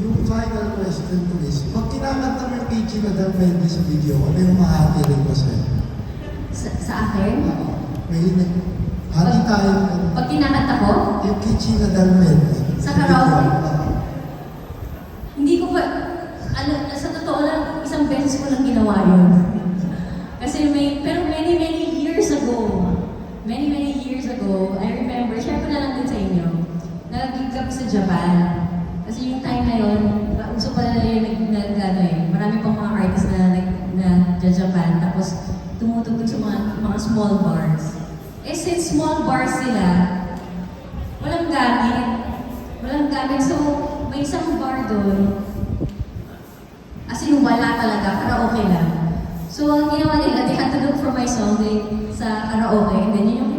Yung final question ko is, pag kinakanta mo yung Peachy na Dalmedi sa video, ano yung mahatirin ko sa'yo? Sa akin? May hati tayo. Pag kinakanta ko? Yung Peachy na Dalmedi. Sa karaoke? Hindi ko pa, sa totoo lang, isang beses ko lang ginawa yun. Kasi pero many years ago, I remember, share ko na lang din sa inyo, nag-gig kami sa Japan. Kasi yung time na yun, uso pala na yun, marami pang mga artists na Japan, tapos tumutugtog sa mga small bars. Eh, since small bars sila, walang gamit, so may isang bar doon, as in wala talaga, karaoke lang. So, ang ginawa nila, they had to look for my song sa karaoke, and then yun yung